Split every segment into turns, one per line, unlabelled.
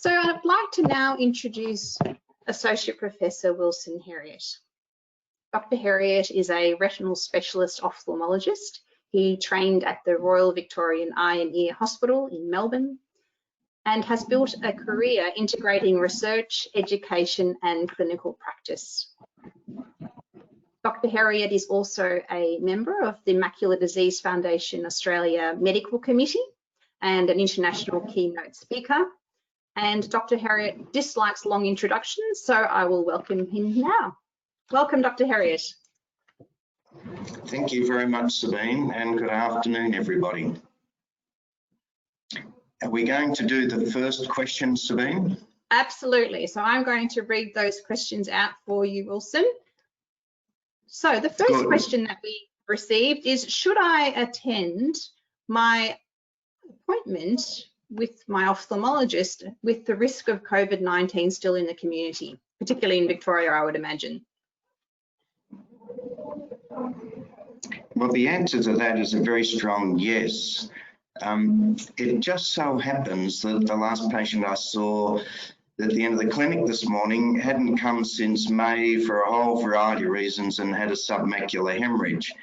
So I'd like to now introduce Associate Professor Wilson Heriot. Dr. Heriot is a retinal specialist ophthalmologist. He trained at the Royal Victorian Eye and Ear Hospital in Melbourne and has built a career integrating research, education and clinical practice. Dr. Heriot is also a member of the Macular Disease Foundation Australia Medical Committee and an international keynote speaker. And Dr. Heriot dislikes long introductions, so I will welcome him now. Welcome, Dr. Heriot.
Thank you very much, Sabine, and good afternoon, everybody. Are we going to do the first question, Sabine?
Absolutely. So I'm going to read those questions out for you, Wilson. So the first question that we received is, should I attend my appointment with my ophthalmologist with the risk of COVID-19 still in the community, particularly in Victoria, I would imagine?
Well, the answer to that is a very strong yes. It just so happens that the last patient I saw at the end of the clinic this morning hadn't come since May for a whole variety of reasons and had a submacular hemorrhage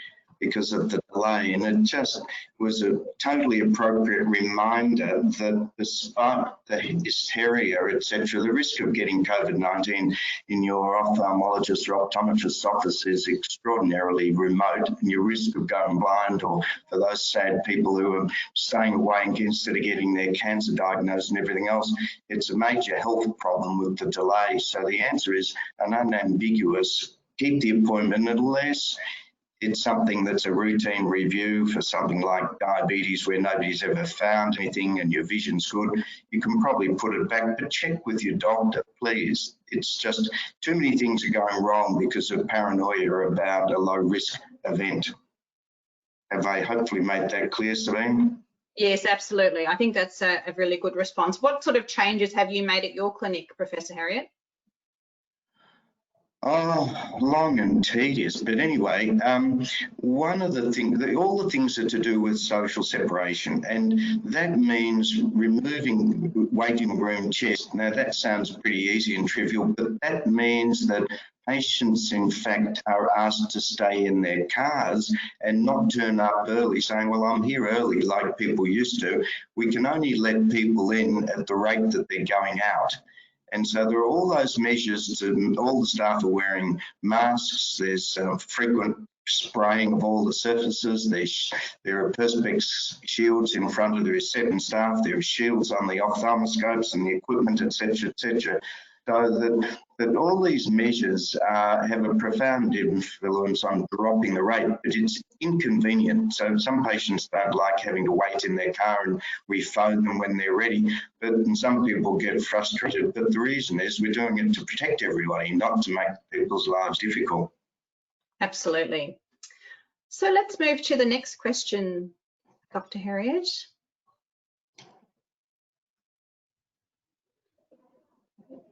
because of the delay, and it just was a totally appropriate reminder that despite the hysteria, etc., the risk of getting COVID-19 in your ophthalmologist or optometrist's office is extraordinarily remote, and your risk of going blind, or for those sad people who are staying away instead of getting their cancer diagnosed and everything else, it's a major health problem with the delay. So the answer is an unambiguous keep the appointment unless it's something that's a routine review for something like diabetes where nobody's ever found anything and your vision's good. You can probably put it back, but check with your doctor, please. It's just too many things are going wrong because of paranoia about a low risk event. Have I hopefully made that clear, Sabine?
Yes, absolutely. I think that's a really good response. What sort of changes have you made at your clinic, Professor Heriot?
Oh, long and tedious, but anyway, one of the things, all the things are to do with social separation, and that means removing waiting room chairs. Now that sounds pretty easy and trivial, but that means that patients in fact are asked to stay in their cars and not turn up early saying, well, I'm here early like people used to. We can only let people in at the rate that they're going out. And so there are all those measures. All the staff are wearing masks. There's frequent spraying of all the surfaces. There are perspex shields in front of the reception staff. There are shields on the ophthalmoscopes and the equipment, etc., etc. So that all these measures have a profound influence on dropping the rate, but it's inconvenient. So some patients don't like having to wait in their car and rephone them when they're ready, but some people get frustrated. But the reason is we're doing it to protect everybody, not to make people's lives difficult.
Absolutely. So let's move to the next question, Dr. Heriot.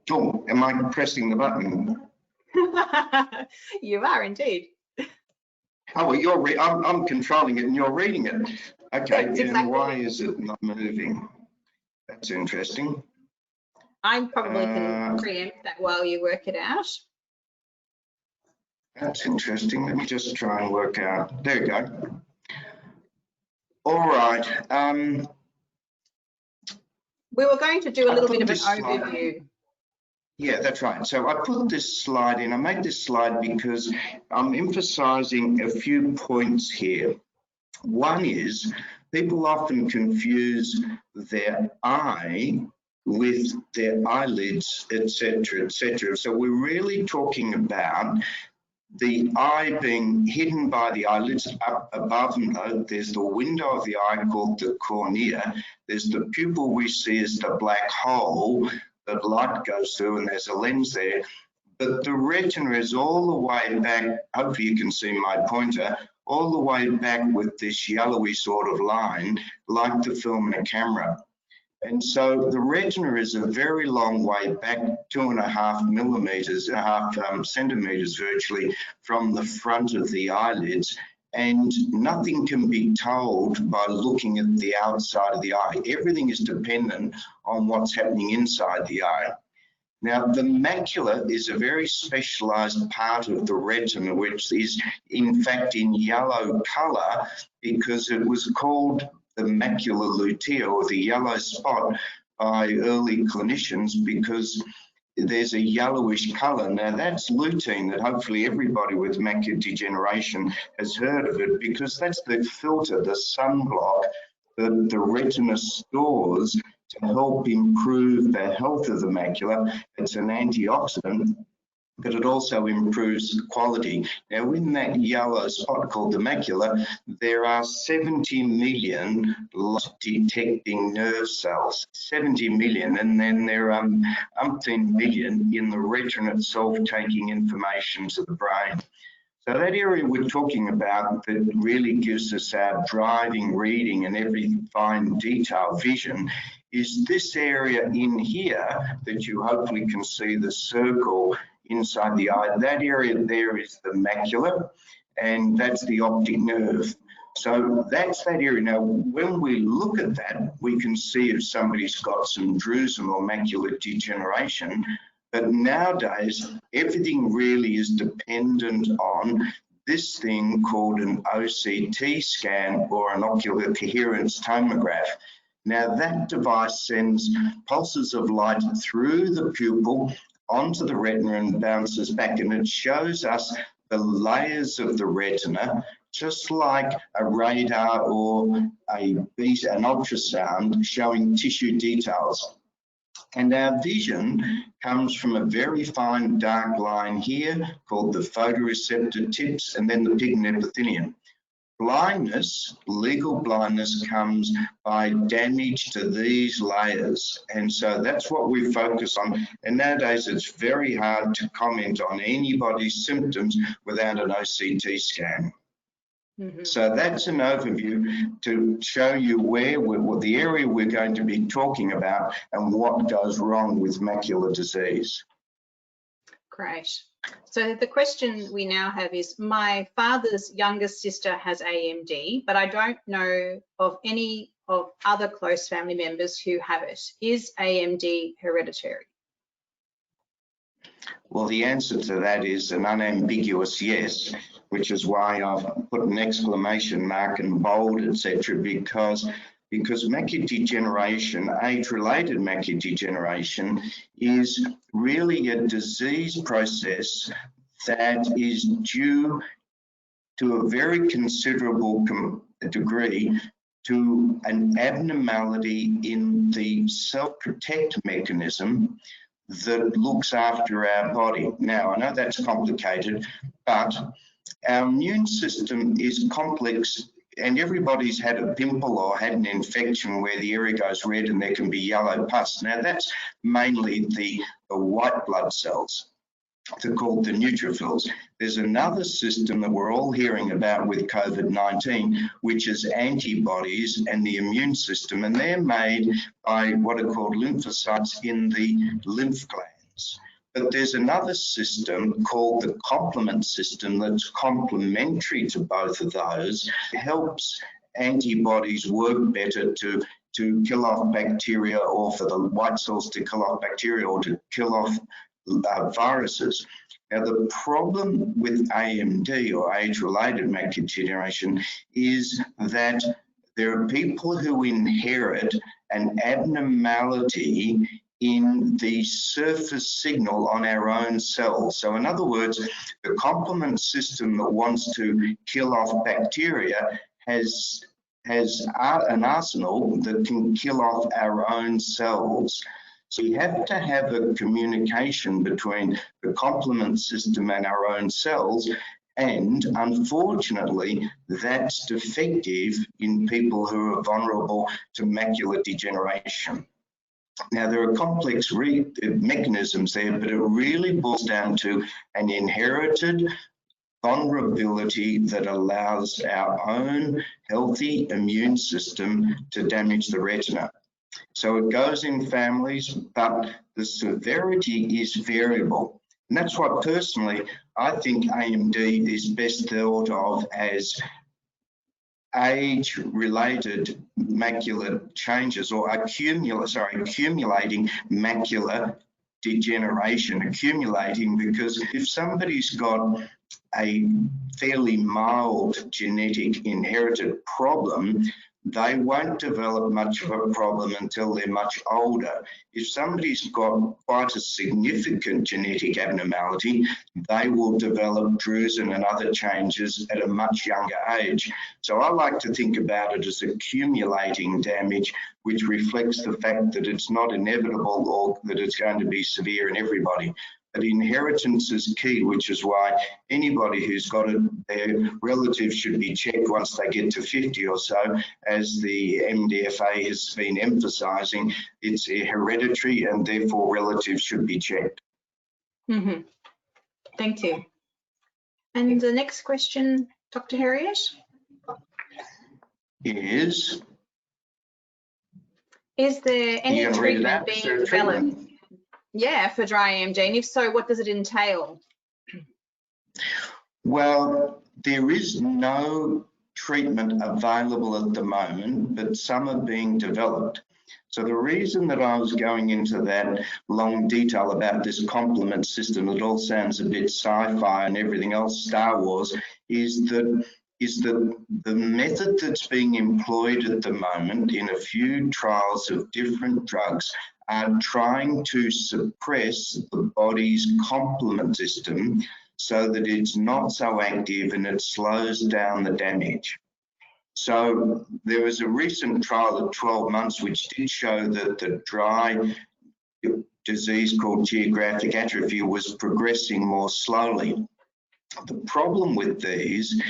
Oh, am I pressing the button?
You are indeed.
Oh, well, I'm controlling it and you're reading it. Okay,
That's
and
exactly.
why is it not moving? That's interesting.
I probably can preempt that while you work it out.
That's interesting. Let me just try and work out. There we go. All right.
We were going to do a little bit of an overview.
Yeah, that's right. So I put this slide in. I made this slide because I'm emphasizing a few points here. One is people often confuse their eye with their eyelids, etc., etc. So we're really talking about the eye being hidden by the eyelids. Up above and below, there's the window of the eye called the cornea. There's the pupil we see as the black hole that light goes through, and there's a lens there. But the retina is all the way back, hopefully you can see my pointer, all the way back with this yellowy sort of line, like the film in a camera. And so the retina is a very long way back, 2.5 millimeters, centimeters virtually, from the front of the eyelids. And nothing can be told by looking at the outside of the eye. Everything is dependent on what's happening inside the eye. Now, the macula is a very specialised part of the retina, which is in fact in yellow colour because it was called the macular lutea, or the yellow spot, by early clinicians because there's a yellowish colour. Now, that's lutein that hopefully everybody with macular degeneration has heard of it, because that's the filter, the sunblock that the retina stores to help improve the health of the macula. It's an antioxidant, but it also improves the quality. Now, in that yellow spot called the macula, there are 70 million light-detecting nerve cells, 70 million, and then there are umpteen million in the retina itself taking information to the brain. So that area we're talking about that really gives us our driving, reading and every fine detail vision is this area in here that you hopefully can see the circle inside the eye. That area there is the macula, and that's the optic nerve. So that's that area. Now, when we look at that, we can see if somebody's got some drusen or macular degeneration. But nowadays, everything really is dependent on this thing called an OCT scan, or an ocular coherence tomograph. Now, that device sends pulses of light through the pupil onto the retina and bounces back, and it shows us the layers of the retina, just like a radar or an ultrasound showing tissue details. And our vision comes from a very fine dark line here called the photoreceptor tips, and then the pigment epithelium. Blindness, legal blindness, comes by damage to these layers, and so that's what we focus on. And nowadays it's very hard to comment on anybody's symptoms without an OCT scan. So that's an overview to show you what the area we're going to be talking about and what goes wrong with macular disease.
Great. So the question we now have is, my father's youngest sister has AMD, but I don't know of any of other close family members who have it. Is AMD hereditary?
Well, the answer to that is an unambiguous yes, which is why I've put an exclamation mark and bold, etc., because macular degeneration, age-related macular degeneration, is really a disease process that is due to a very considerable degree to an abnormality in the self-protect mechanism that looks after our body. Now, I know that's complicated, but our immune system is complex, and everybody's had a pimple or had an infection where the area goes red and there can be yellow pus. Now, that's mainly the white blood cells. They're called the neutrophils. There's another system that we're all hearing about with COVID-19, which is antibodies and the immune system, and they're made by what are called lymphocytes in the lymph glands. But there's another system called the complement system that's complementary to both of those. It helps antibodies work better to kill off bacteria, or for the white cells to kill off bacteria, or to kill off viruses. Now, the problem with AMD, or age-related macular degeneration, is that there are people who inherit an abnormality in the surface signal on our own cells. So in other words, the complement system that wants to kill off bacteria has an arsenal that can kill off our own cells. So you have to have a communication between the complement system and our own cells, and unfortunately that's defective in people who are vulnerable to macular degeneration. Now, there are complex mechanisms there, but it really boils down to an inherited vulnerability that allows our own healthy immune system to damage the retina. So it goes in families, but the severity is variable. And that's why personally, I think AMD is best thought of as age-related macular changes or accumulating macular degeneration, because if somebody's got a fairly mild genetic inherited problem, they won't develop much of a problem until they're much older. If somebody's got quite a significant genetic abnormality, they will develop drusen and other changes at a much younger age. So I like to think about it as accumulating damage, which reflects the fact that it's not inevitable or that it's going to be severe in everybody. But inheritance is key, which is why anybody who's got it, their relatives should be checked once they get to 50 or so. As the MDFA has been emphasising, it's hereditary and therefore relatives should be checked.
Mm-hmm. Thank you. And the next question, Dr. Heriot?
Is
there any treatment being developed? Yeah, for dry AMD, and if so, what does it entail?
Well, there is no treatment available at the moment, but some are being developed. So the reason that I was going into that long detail about this complement system, it all sounds a bit sci-fi and everything else, Star Wars, is that the method that's being employed at the moment in a few trials of different drugs are trying to suppress the body's complement system so that it's not so active and it slows down the damage. So there was a recent trial at 12 months which did show that the dry disease called geographic atrophy was progressing more slowly. The problem with these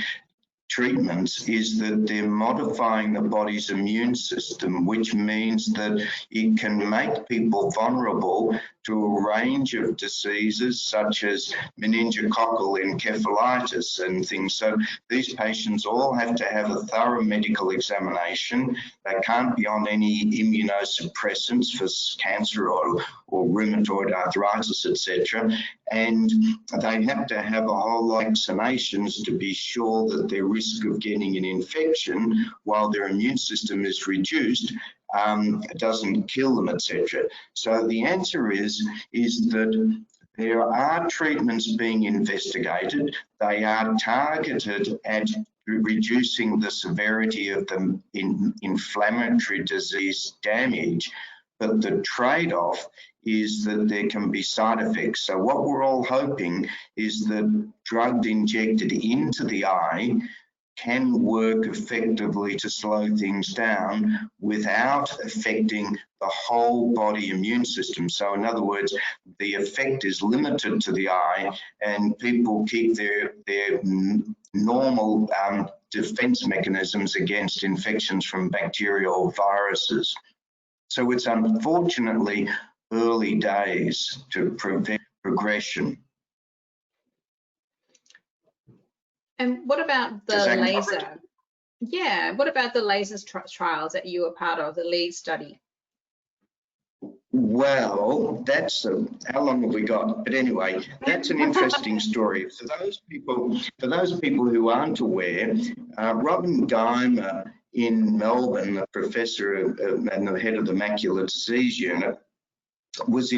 treatments is that they're modifying the body's immune system, which means that it can make people vulnerable to a range of diseases such as meningococcal encephalitis and things. So these patients all have to have a thorough medical examination. They can't be on any immunosuppressants for cancer or rheumatoid arthritis, etc. And they have to have a whole lot of vaccinations to be sure that their risk of getting an infection while their immune system is reduced doesn't kill them, etc. So the answer is that there are treatments being investigated. They are targeted at reducing the severity of the inflammatory disease damage, but the trade-off is that there can be side effects. So what we're all hoping is that drugs injected into the eye can work effectively to slow things down without affecting the whole body immune system. So in other words, the effect is limited to the eye and people keep their normal defense mechanisms against infections from bacteria or viruses. So it's unfortunately early days to prevent progression.
And what about the laser? Yeah, what about the laser trials that you were part of, the LEAD study?
Well, that's how long have we got? But anyway, that's an interesting story. For those people who aren't aware, Robin Guymer in Melbourne, a professor and the head of the Macular Disease Unit, was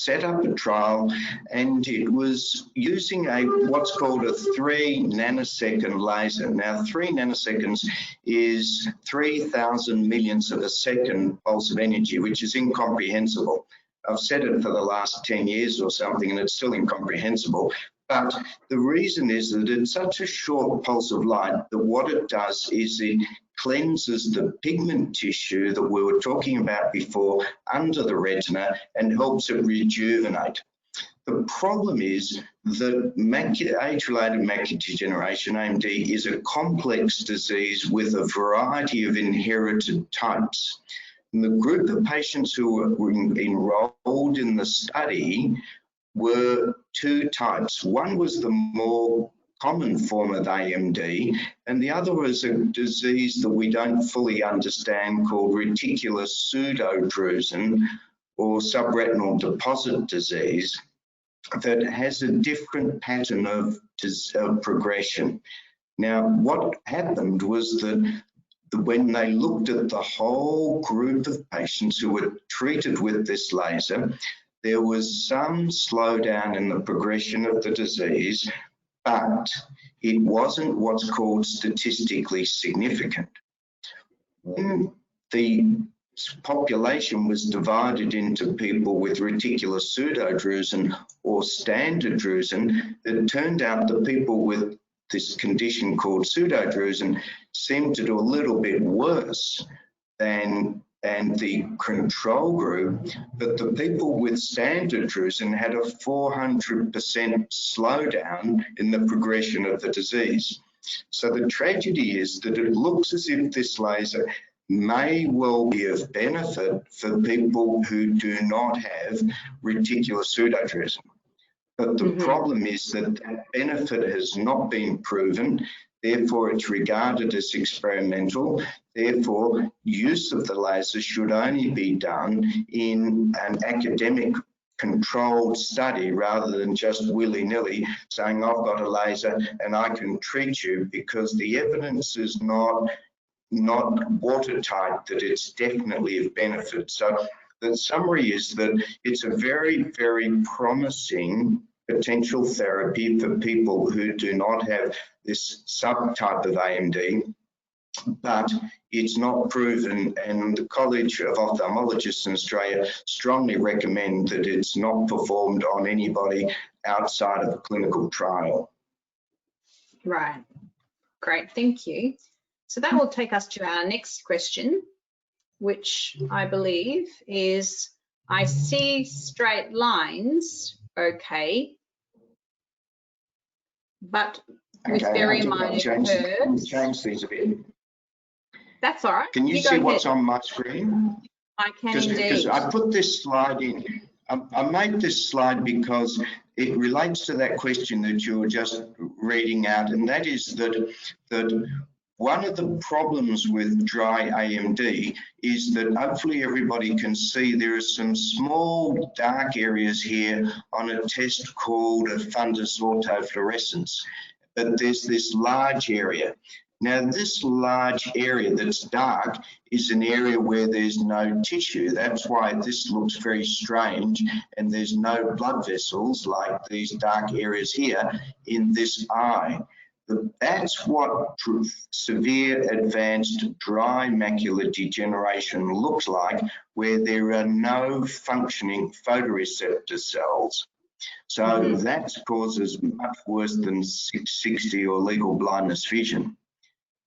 set up a trial, and it was using what's called a 3 nanosecond laser. Now, 3 nanoseconds is 3,000 millionths of a second pulse of energy, which is incomprehensible. I've said it for the last 10 years or something, and it's still incomprehensible. But the reason is that it's such a short pulse of light that what it does is it cleanses the pigment tissue that we were talking about before under the retina and helps it rejuvenate. The problem is that age-related macular degeneration, AMD, is a complex disease with a variety of inherited types. And the group of patients who were enrolled in the study were 2 types. One was the more common form of AMD, and the other was a disease that we don't fully understand called reticular pseudodrusen or subretinal deposit disease that has a different pattern of progression. Now, what happened was that when they looked at the whole group of patients who were treated with this laser, there was some slowdown in the progression of the disease, but it wasn't what's called statistically significant. When the population was divided into people with reticular pseudodrusen or standard drusen, it turned out the people with this condition called pseudodrusen seemed to do a little bit worse than the control group, but the people with standard drusen had a 400% slowdown in the progression of the disease. So the tragedy is that it looks as if this laser may well be of benefit for people who do not have reticular pseudodrusen. But the problem is that that benefit has not been proven, therefore it's regarded as experimental, therefore use of the laser should only be done in an academic controlled study rather than just willy-nilly saying I've got a laser and I can treat you, because the evidence is not watertight that it's definitely of benefit. So the summary is that it's a very, very promising potential therapy for people who do not have this subtype of AMD, but it's not proven, and the College of Ophthalmologists in Australia strongly recommend that it's not performed on anybody outside of a clinical trial.
Right. Great, thank you. So that will take us to our next question, which I believe is, I see straight lines, okay, but with very minor curves.
Change these a bit.
That's all right.
Can you see what's on my screen?
I can indeed.
Because I put this slide in. I made this slide because it relates to that question that you were just reading out, and that is that one of the problems with dry AMD is that hopefully everybody can see there are some small dark areas here on a test called a fundus autofluorescence, but there's this large area. Now, this large area that's dark is an area where there's no tissue. That's why this looks very strange, and there's no blood vessels like these dark areas here in this eye. That's what severe advanced dry macular degeneration looks like, where there are no functioning photoreceptor cells. So that causes much worse than 660 or legal blindness vision.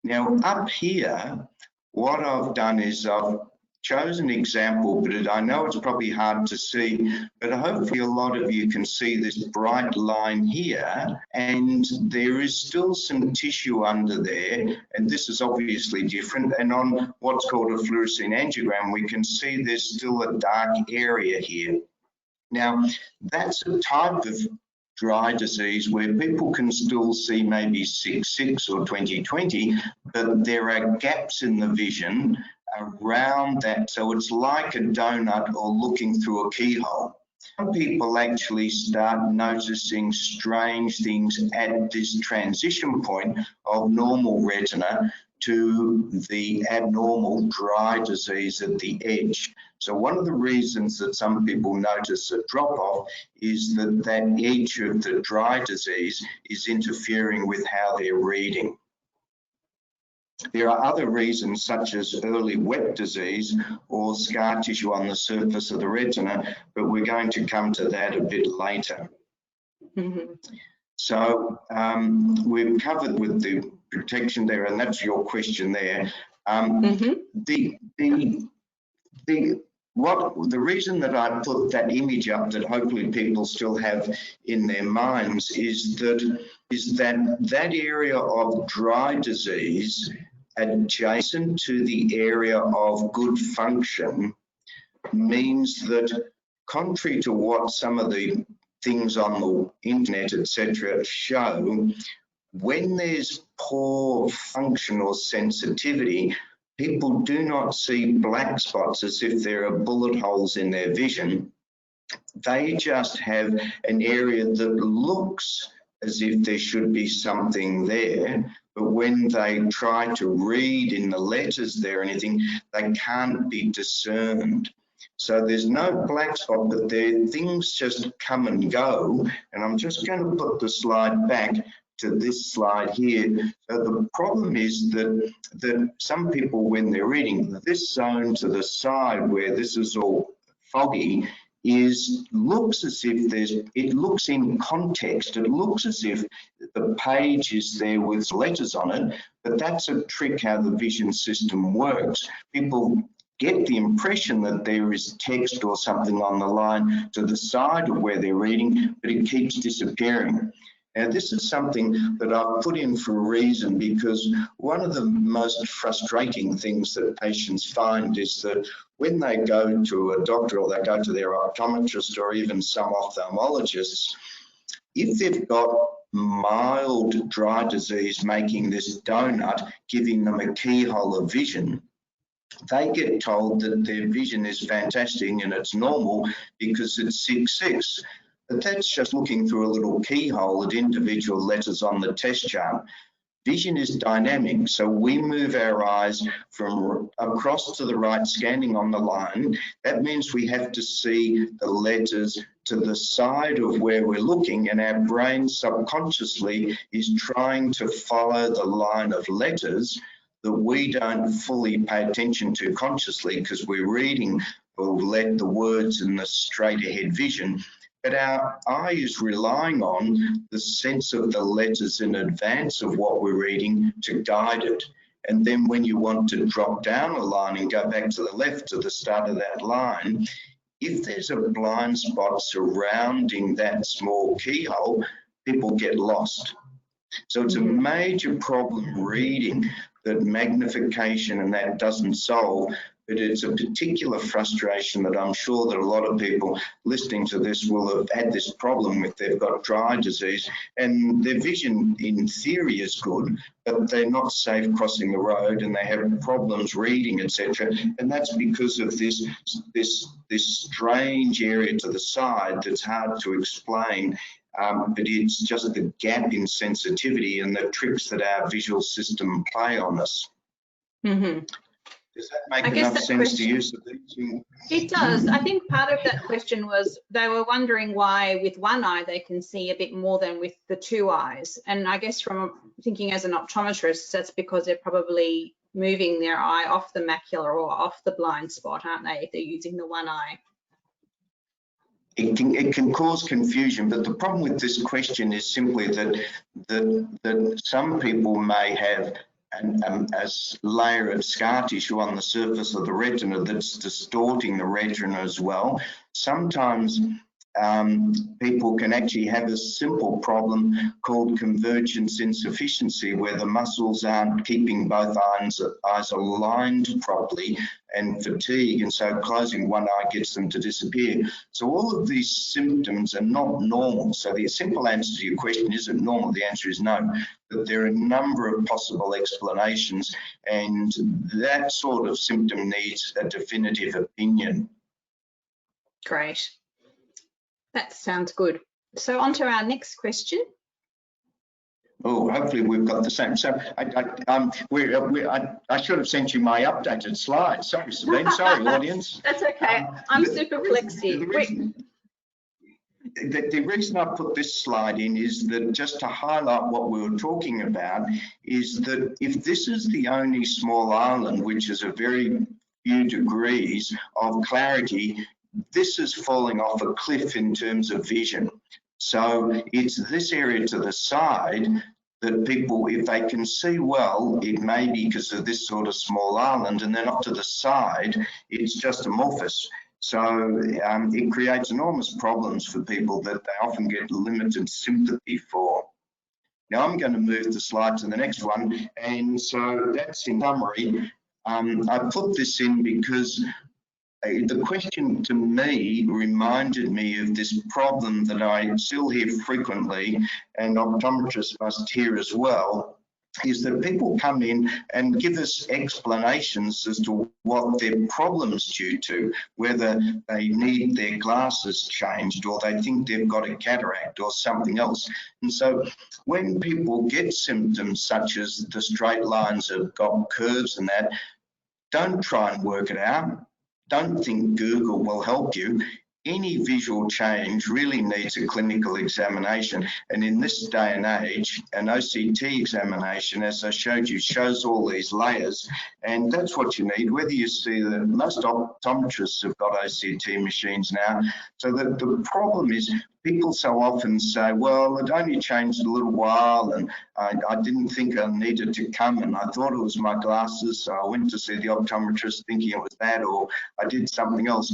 Now up here, what I've done is I've chosen an example, but I know it's probably hard to see, but hopefully a lot of you can see this bright line here, and there is still some tissue under there, and this is obviously different. And on what's called a fluorescein angiogram, we can see there's still a dark area here. Now, that's a type of dry disease where people can still see maybe 6/6 or 20/20, but there are gaps in the vision around that, so it's like a donut or looking through a keyhole. Some people actually start noticing strange things at this transition point of normal retina to the abnormal dry disease at the edge. So one of the reasons that some people notice a drop-off is that that edge of the dry disease is interfering with how they're reading. There are other reasons, such as early wet disease or scar tissue on the surface of the retina, but we're going to come to that a bit later. So we've covered with the protection there, and that's your question there. The reason that I put that image up that hopefully people still have in their minds is that area of dry disease adjacent to the area of good function means that, contrary to what some of the things on the internet, etc., show, when there's poor function or sensitivity, people do not see black spots as if there are bullet holes in their vision. They just have an area that looks as if there should be something there, but when they try to read in the letters there or anything, they can't be discerned. So there's no black spot, but things just come and go. And I'm just going to put the slide back to this slide here. So the problem is that some people, when they're reading, this zone to the side where this is all foggy, looks as if it looks in context. It looks as if the page is there with letters on it, but that's a trick how the vision system works. People get the impression that there is text or something on the line to the side of where they're reading, but it keeps disappearing. Now, this is something that I've put in for a reason, because one of the most frustrating things that patients find is that when they go to a doctor or they go to their optometrist or even some ophthalmologists, if they've got mild dry disease making this donut, giving them a keyhole of vision, they get told that their vision is fantastic and it's normal because it's 6/6. But that's just looking through a little keyhole at individual letters on the test chart. Vision is dynamic, so we move our eyes from across to the right, scanning on the line. That means we have to see the letters to the side of where we're looking, and our brain subconsciously is trying to follow the line of letters that we don't fully pay attention to consciously because we're reading the words in the straight ahead vision. But our eye is relying on the sense of the letters in advance of what we're reading to guide it. And then when you want to drop down a line and go back to the left to the start of that line, if there's a blind spot surrounding that small keyhole, people get lost. So it's a major problem reading that magnification and that doesn't solve, but it's a particular frustration that I'm sure that a lot of people listening to this will have had this problem with. They've got dry disease and their vision in theory is good, but they're not safe crossing the road and they have problems reading, etc. And that's because of this strange area to the side that's hard to explain. But it's just the gap in sensitivity and the tricks that our visual system play on us.
Mm-hmm.
Does that make enough sense to you?
It does. I think part of that question was they were wondering why with one eye they can see a bit more than with the two eyes. And I guess from thinking as an optometrist, that's because they're probably moving their eye off the macula or off the blind spot, aren't they, if they're using the one eye?
It can cause confusion, but the problem with this question is simply that some people may have a layer of scar tissue on the surface of the retina that's distorting the retina as well. Sometimes people can actually have a simple problem called convergence insufficiency, where the muscles aren't keeping both eyes aligned properly and fatigue, and so closing one eye gets them to disappear. So all of these symptoms are not normal. So the simple answer to your question, is it normal? The answer is no, but there are a number of possible explanations, and that sort of symptom needs a definitive opinion.
Great. That sounds good. So on to our next question.
Oh, hopefully we've got the same. So I should have sent you my updated slides. Sorry, Sabine. Sorry, audience.
That's okay. I'm super flexy.
The reason I put this slide in is that just to highlight what we were talking about is that if this is the only small island, which is a very few degrees of clarity, this is falling off a cliff in terms of vision. So it's this area to the side that people, if they can see well, it may be because of this sort of small island, and then up to the side, it's just amorphous. So it creates enormous problems for people that they often get limited sympathy for. Now I'm going to move the slide to the next one. And so that's in summary. I put this in because the question to me reminded me of this problem that I still hear frequently, and optometrists must hear as well, is that people come in and give us explanations as to what their problem's due to, whether they need their glasses changed or they think they've got a cataract or something else. And so when people get symptoms such as the straight lines have got curves and that, don't try and work it out. Don't think Google will help you. Any visual change really needs a clinical examination. And in this day and age, an OCT examination, as I showed you, shows all these layers. And that's what you need, whether you see that most optometrists have got OCT machines now. So that the problem is people so often say, well, it only changed a little while and I didn't think I needed to come and I thought it was my glasses. So I went to see the optometrist thinking it was that, or I did something else.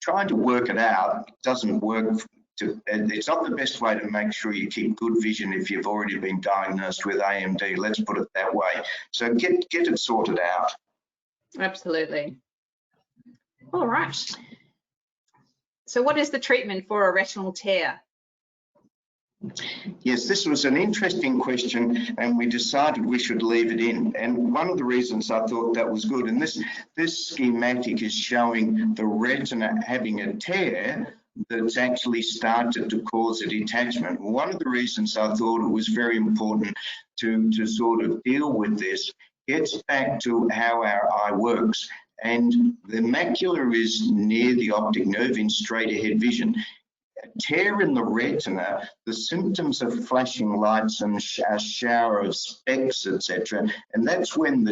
Trying to work it out doesn't work. It's not the best way to make sure you keep good vision if you've already been diagnosed with AMD, let's put it that way. So get it sorted out.
Absolutely. All right. So what is the treatment for a retinal tear?
Yes, this was an interesting question and we decided we should leave it in. And one of the reasons I thought that was good, and this schematic is showing the retina having a tear that's actually started to cause a detachment. One of the reasons I thought it was very important to sort of deal with this gets back to how our eye works. And the macula is near the optic nerve in straight ahead vision. Tear in the retina, the symptoms of flashing lights and a shower of specks, etc. And that's when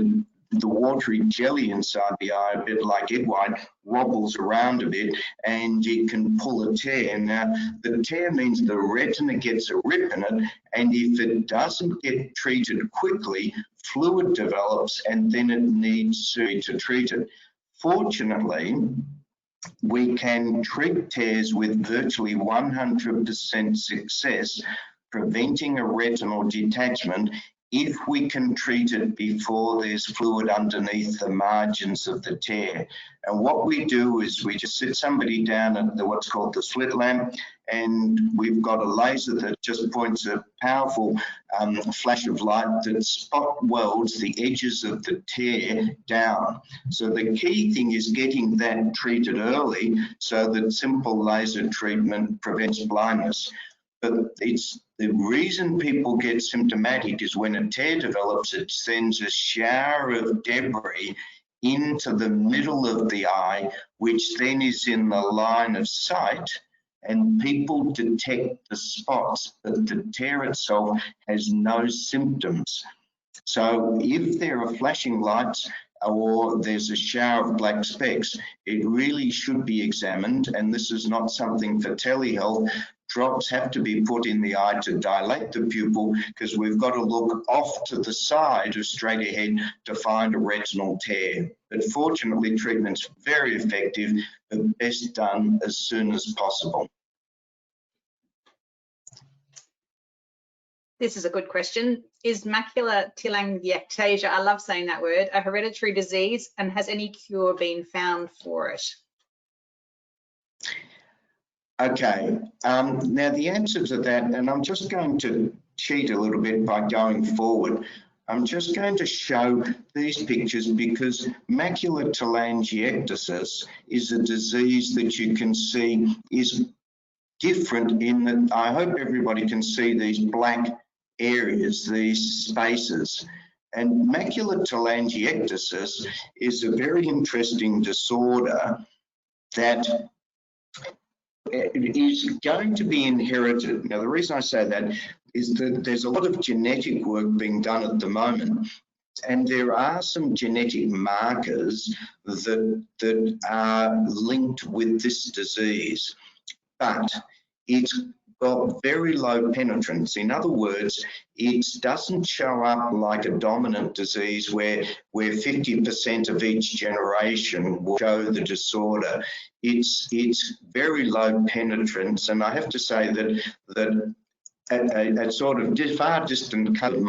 the watery jelly inside the eye, a bit like egg white, wobbles around a bit and you can pull a tear. Now, the tear means the retina gets a rip in it, and if it doesn't get treated quickly, fluid develops and then it needs surgery to treat it. Fortunately, we can treat tears with virtually 100% success, preventing a retinal detachment if we can treat it before there's fluid underneath the margins of the tear. And what we do is we just sit somebody down at what's called the slit lamp, and we've got a laser that just points a powerful flash of light that spot welds the edges of the tear down. So the key thing is getting that treated early so that simple laser treatment prevents blindness. But it's the reason people get symptomatic is when a tear develops, it sends a shower of debris into the middle of the eye, which then is in the line of sight, and people detect the spots, but the tear itself has no symptoms. So if there are flashing lights or there's a shower of black specks, it really should be examined, and this is not something for telehealth. Drops have to be put in the eye to dilate the pupil because we've got to look off to the side or straight ahead to find a retinal tear. But fortunately, treatment's very effective, but best done as soon as possible.
This is a good question. Is macular telangiectasia, I love saying that word, a hereditary disease, and has any cure been found for it?
Okay, now the answer to that, and I'm just going to cheat a little bit by going forward. I'm just going to show these pictures because macular telangiectasis is a disease that you can see is different in that I hope everybody can see these black areas, these spaces. And macular telangiectasis is a very interesting disorder that is going to be inherited. Now, the reason I say that is that there's a lot of genetic work being done at the moment, and there are some genetic markers that are linked with this disease, but it's got very low penetrance. In other words, it doesn't show up like a dominant disease where 50% of each generation will show the disorder. It's very low penetrance, and I have to say that a sort of far distant cousin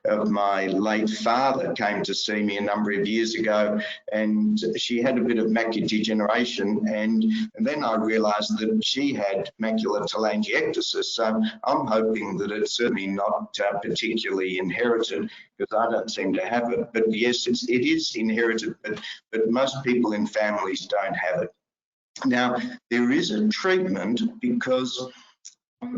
of my late father came to see me a number of years ago, and she had a bit of macular degeneration, and then I realised that she had macular telangiectasis. So I'm hoping that it's certainly not particularly inherited, because I don't seem to have it. But yes, it is inherited, but most people in families don't have it. Now, there is a treatment, because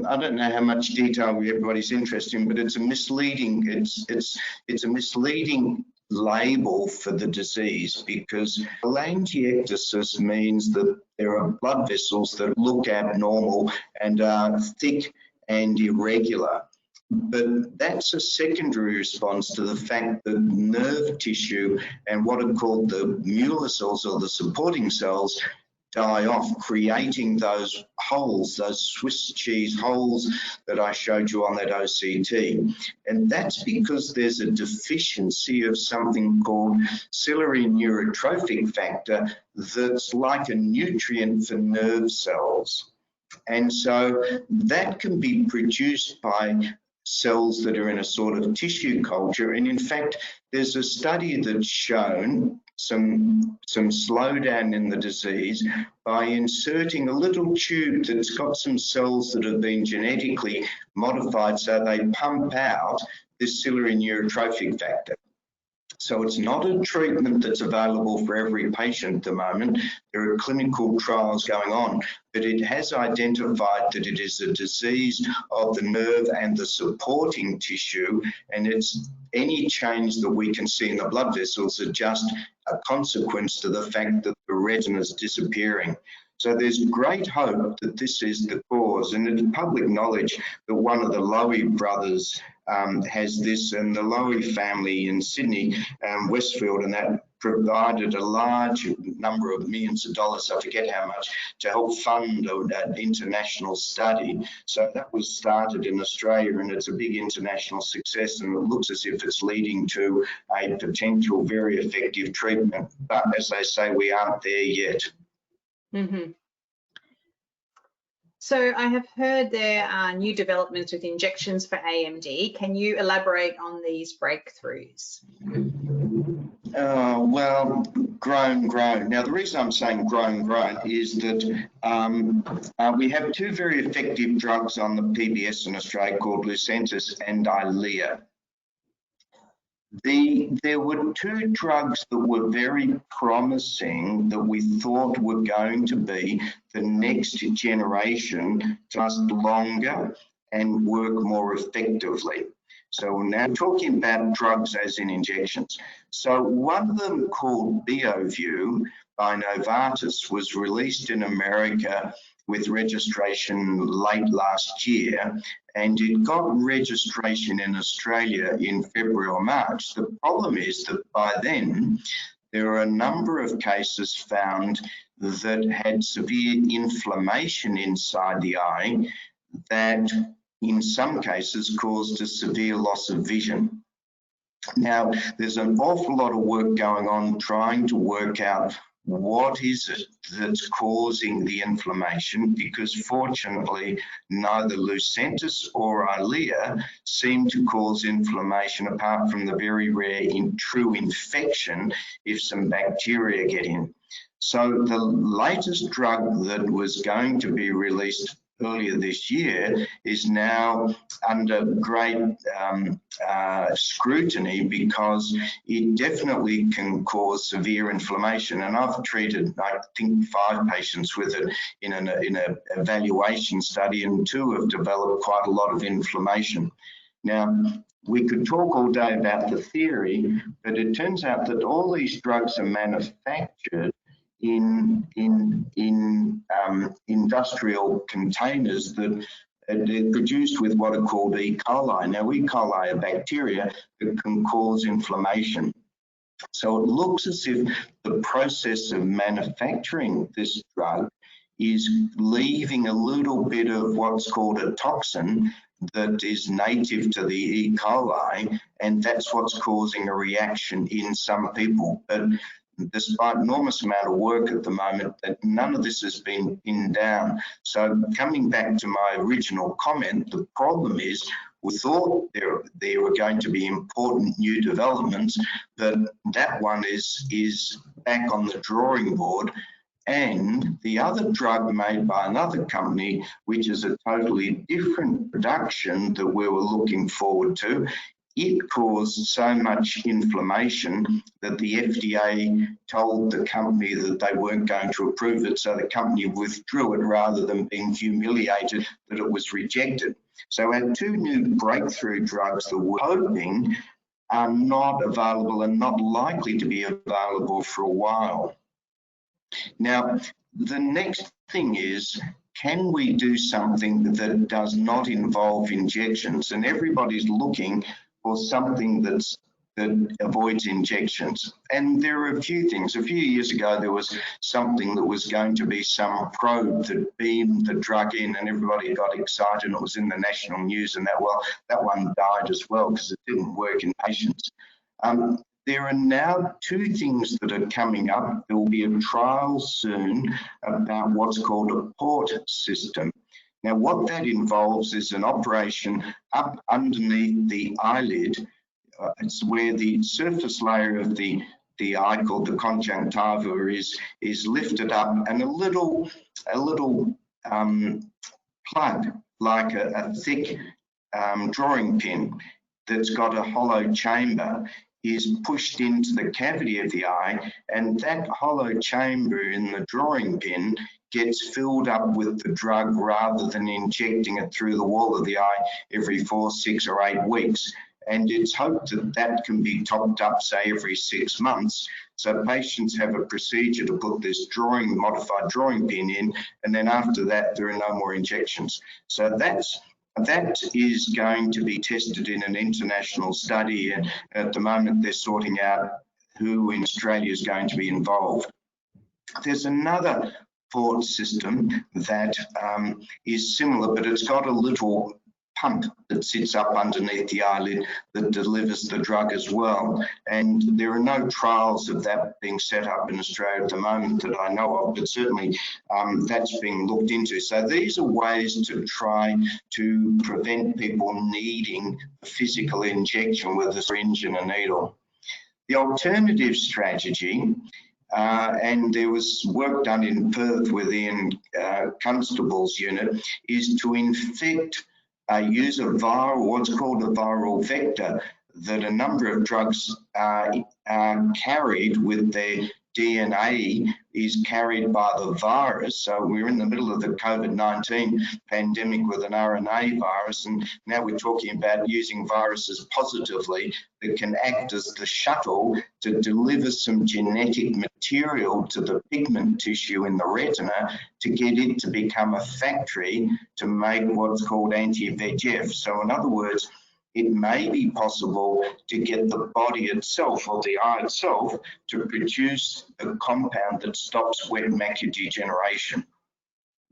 I don't know how much detail everybody's interested in, but it's a misleading, it's a misleading label for the disease, because telangiectasis means that there are blood vessels that look abnormal and are thick and irregular. But that's a secondary response to the fact that nerve tissue and what are called the Muller cells, or the supporting cells, die off, creating those holes, those Swiss cheese holes that I showed you on that OCT. And that's because there's a deficiency of something called ciliary neurotrophic factor that's like a nutrient for nerve cells. And so that can be produced by cells that are in a sort of tissue culture. And in fact, there's a study that's shown some slowdown in the disease by inserting a little tube that's got some cells that have been genetically modified, so they pump out this ciliary neurotrophic factor. So it's not a treatment that's available for every patient at the moment. There are clinical trials going on, but it has identified that it is a disease of the nerve and the supporting tissue, and it's any change that we can see in the blood vessels are just a consequence to the fact that the retina is disappearing. So there's great hope that this is the cause, and it's public knowledge that one of the Lowy brothers has this, and the Lowy family in Sydney, Westfield, and that provided a large number of millions of dollars, I forget how much, to help fund an international study. So that was started in Australia, and it's a big international success, and it looks as if it's leading to a potential very effective treatment. But as they say, we aren't there yet.
Mm-hmm. So I have heard there are new developments with injections for AMD. Can you elaborate on these breakthroughs?
Well, grown. Now, the reason I'm saying grown is that we have two very effective drugs on the PBS in Australia called Lucentis and Eylea. There were two drugs that were very promising that we thought were going to be the next generation to last longer and work more effectively. So we're now talking about drugs as in injections. So one of them, called Beovu by Novartis, was released in America with registration late last year, and it got registration in Australia in February or March. The problem is that by then, there are a number of cases found that had severe inflammation inside the eye that in some cases caused a severe loss of vision. Now, there's an awful lot of work going on trying to work out what is it that's causing the inflammation, because fortunately neither Lucentis or Eylea seem to cause inflammation, apart from the very rare true infection if some bacteria get in. So the latest drug that was going to be released earlier this year is now under great scrutiny, because it definitely can cause severe inflammation. And I've treated, I think, 5 patients with it in an evaluation study, and 2 have developed quite a lot of inflammation. Now, we could talk all day about the theory, but it turns out that all these drugs are manufactured in industrial containers that they're produced with what are called E. coli. Now, E. coli are bacteria that can cause inflammation. So it looks as if the process of manufacturing this drug is leaving a little bit of what's called a toxin that is native to the E. coli, and that's what's causing a reaction in some people. But despite enormous amount of work at the moment, that none of this has been pinned down. So coming back to my original comment, the problem is we thought there were going to be important new developments, but that one is back on the drawing board. And the other drug made by another company, which is a totally different production that we were looking forward to, it caused so much inflammation that the FDA told the company that they weren't going to approve it, so the company withdrew it rather than being humiliated that it was rejected. So our two new breakthrough drugs that we're hoping are not available and not likely to be available for a while. Now, the next thing is, can we do something that does not involve injections? And everybody's looking for something that avoids injections. And there are a few things. A few years ago, there was something that was going to be some probe that beamed the drug in, and everybody got excited, and it was in the national news, and that one died as well because it didn't work in patients. There are now two things that are coming up. There will be a trial soon about what's called a port system. Now, what that involves is an operation up underneath the eyelid. It's where the surface layer of the eye, called the conjunctiva, is lifted up, and a little plug, like a thick drawing pin that's got a hollow chamber, is pushed into the cavity of the eye, and that hollow chamber in the drawing pin gets filled up with the drug rather than injecting it through the wall of the eye every 4, 6 or 8 weeks. And it's hoped that that can be topped up, say, every 6 months. So patients have a procedure to put this modified drawing pin in, and then after that, there are no more injections. So that is going to be tested in an international study, and at the moment they're sorting out who in Australia is going to be involved. There's another port system that is similar, but it's got a little pump that sits up underneath the eyelid that delivers the drug as well. And there are no trials of that being set up in Australia at the moment that I know of, but certainly that's being looked into. So these are ways to try to prevent people needing a physical injection with a syringe and a needle. The alternative strategy, and there was work done in Perth within Constable's unit, is to infect, use a viral, what's called a viral vector, that a number of drugs are carried with their DNA is carried by the virus. So we're in the middle of the COVID-19 pandemic with an RNA virus, and now we're talking about using viruses positively that can act as the shuttle to deliver some genetic material to the pigment tissue in the retina to get it to become a factory to make what's called anti-VEGF. So in other words, it may be possible to get the body itself or the eye itself to produce a compound that stops wet macular degeneration.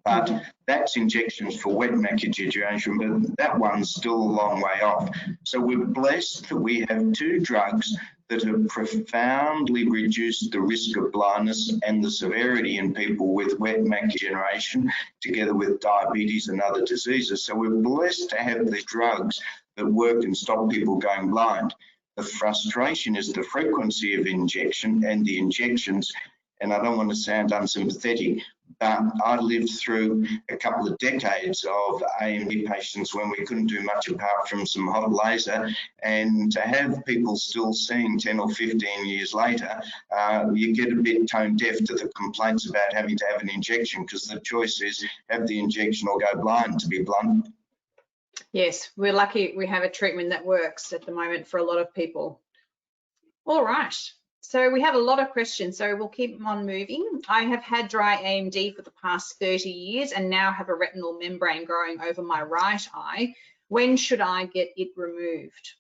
But that's injections for wet macular degeneration, but that one's still a long way off. So we're blessed that we have two drugs that have profoundly reduced the risk of blindness and the severity in people with wet macular degeneration, together with diabetes and other diseases. So we're blessed to have these drugs that work and stop people going blind. The frustration is the frequency of injection and the injections, and I don't want to sound unsympathetic, but I lived through a couple of decades of AMD patients when we couldn't do much apart from some hot laser, and to have people still seeing 10 or 15 years later, you get a bit tone deaf to the complaints about having to have an injection, because the choice is have the injection or go blind, to be blunt.
Yes, we're lucky we have a treatment that works at the moment for a lot of people. All right, so we have a lot of questions, so we'll keep them on moving. I have had dry AMD for the past 30 years and now have a retinal membrane growing over my right eye. When should I get it removed?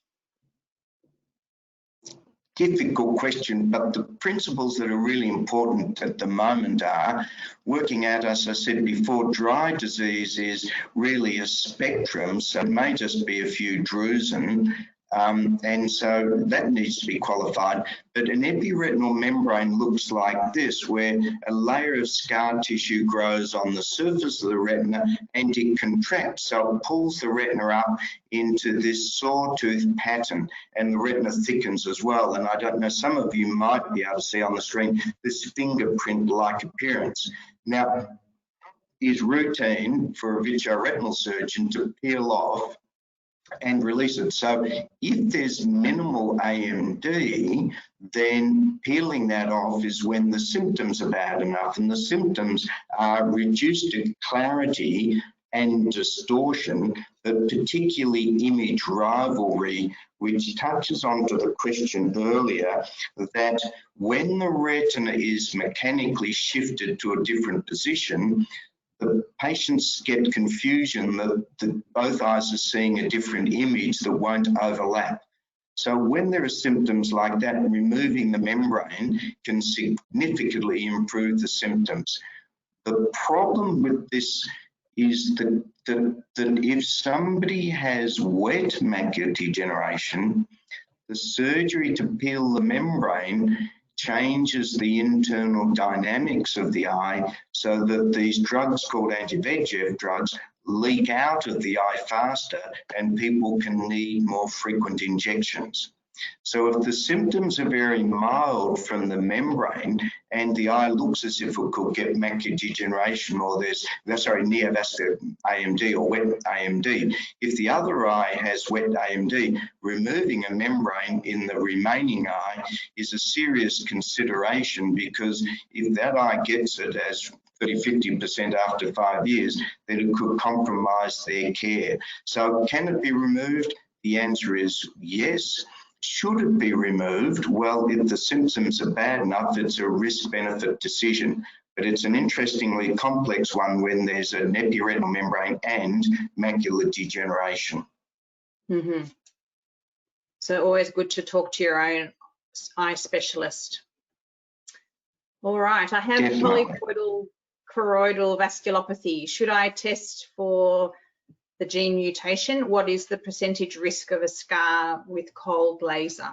Difficult question, but the principles that are really important at the moment are working out, as I said before, dry disease is really a spectrum, so it may just be a few drusen. And so that needs to be qualified. But an epi-retinal membrane looks like this, where a layer of scar tissue grows on the surface of the retina and it contracts. So it pulls the retina up into this sawtooth pattern, and the retina thickens as well. And I don't know, some of you might be able to see on the screen this fingerprint-like appearance. Now, is routine for a vitreoretinal surgeon to peel off and release it. So if there's minimal AMD, then peeling that off is when the symptoms are bad enough, and the symptoms are reduced to clarity and distortion, but particularly image rivalry, which touches onto the question earlier that when the retina is mechanically shifted to a different position, the patients get confusion that both eyes are seeing a different image that won't overlap. So when there are symptoms like that, removing the membrane can significantly improve the symptoms. The problem with this is that if somebody has wet macular degeneration, the surgery to peel the membrane changes the internal dynamics of the eye so that these drugs called anti-VEGF drugs leak out of the eye faster and people can need more frequent injections. So if the symptoms are very mild from the membrane and the eye looks as if it could get macular degeneration or there's neovascular AMD or wet AMD, if the other eye has wet AMD, removing a membrane in the remaining eye is a serious consideration, because if that eye gets it as 30–50% after 5 years, then it could compromise their care. So can it be removed? The answer is yes. Should it be removed? Well, if the symptoms are bad enough, it's a risk-benefit decision. But it's an interestingly complex one when there's an epi-retinal membrane and macular degeneration.
Mm-hmm. So always good to talk to your own eye specialist. All right, I have polyphoidal choroidal vasculopathy. Should I test for the gene mutation? What is the percentage risk of a scar with cold laser?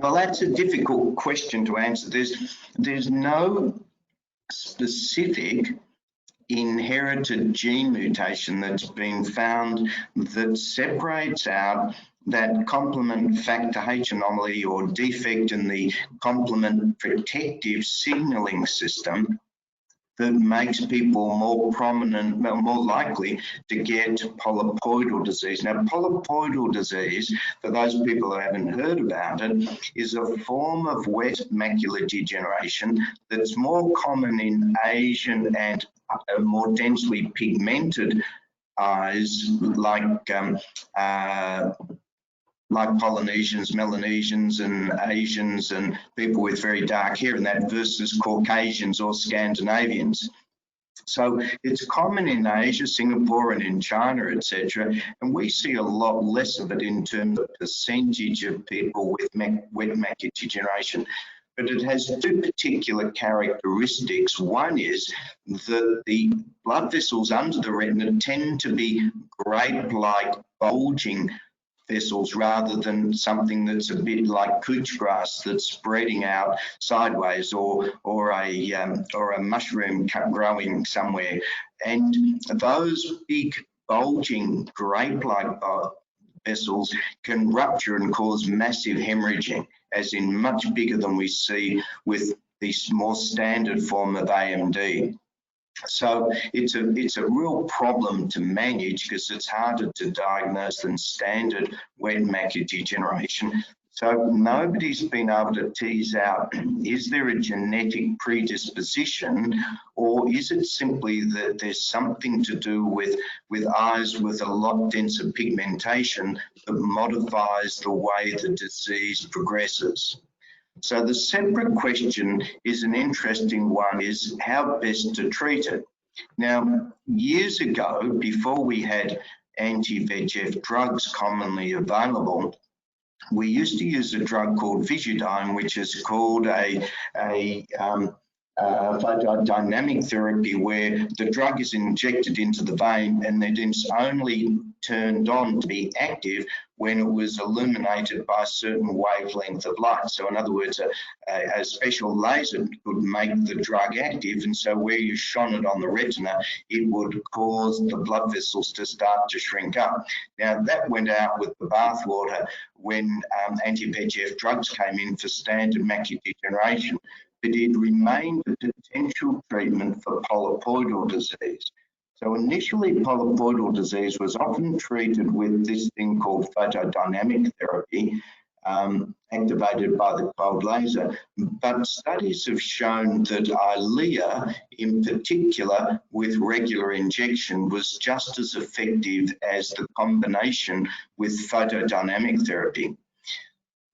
Well, that's a difficult question to answer. There's no specific inherited gene mutation that's been found that separates out that complement factor H anomaly or defect in the complement protective signaling system that makes people more likely to get polyphoidal disease. Now, polyphoidal disease, for those people who haven't heard about it, is a form of wet macular degeneration that's more common in Asian and more densely pigmented eyes like Polynesians, Melanesians and Asians and people with very dark hair, and that versus Caucasians or Scandinavians. So it's common in Asia, Singapore and in China, etc. And we see a lot less of it in terms of percentage of people with wet macular degeneration. But it has two particular characteristics. One is that the blood vessels under the retina tend to be grape-like bulging vessels rather than something that's a bit like couch grass that's spreading out sideways or a mushroom growing somewhere. And those big bulging grape-like vessels can rupture and cause massive hemorrhaging, as in much bigger than we see with the more standard form of AMD. So it's a real problem to manage because it's harder to diagnose than standard wet macular degeneration. So nobody's been able to tease out, is there a genetic predisposition, or is it simply that there's something to do with eyes with a lot denser pigmentation that modifies the way the disease progresses? So the separate question is an interesting one, is how best to treat it. Now, years ago, before we had anti-VEGF drugs commonly available, we used to use a drug called Visidyne, which is called a photodynamic therapy, where the drug is injected into the vein and then it's only turned on to be active when it was illuminated by a certain wavelength of light. So in other words, a special laser could make the drug active, and so where you shone it on the retina, it would cause the blood vessels to start to shrink up. Now that went out with the bathwater when anti-VEGF drugs came in for standard macular degeneration, but it remained a potential treatment for polyphoidal disease. So initially, polyphoidal disease was often treated with this thing called photodynamic therapy, activated by the cold laser. But studies have shown that Eylea, in particular, with regular injection, was just as effective as the combination with photodynamic therapy.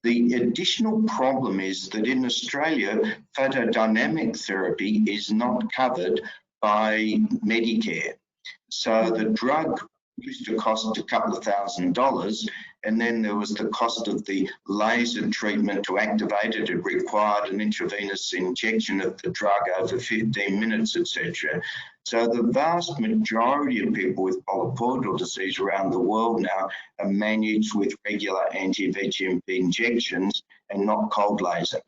The additional problem is that in Australia, photodynamic therapy is not covered by Medicare. So the drug used to cost a couple of $1,000, and then there was the cost of the laser treatment to activate it. It required an intravenous injection of the drug over 15 minutes, etc. So the vast majority of people with polyphoidal disease around the world now are managed with regular anti-VEGF injections and not cold laser.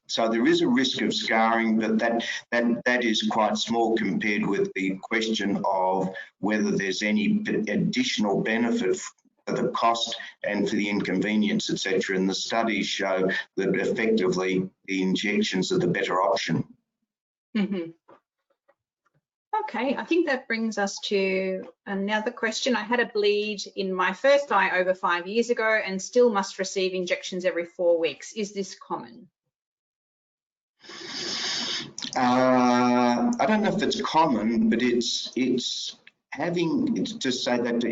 So there is a risk of scarring, but that is quite small compared with the question of whether there's any additional benefit for the cost and for the inconvenience, etc. And the studies show that effectively the injections are the better option.
Mm-hmm. Okay, I think that brings us to another question. I had a bleed in my first eye over 5 years ago and still must receive injections every 4 weeks. Is this common?
I don't know if it's common, but it's having to say that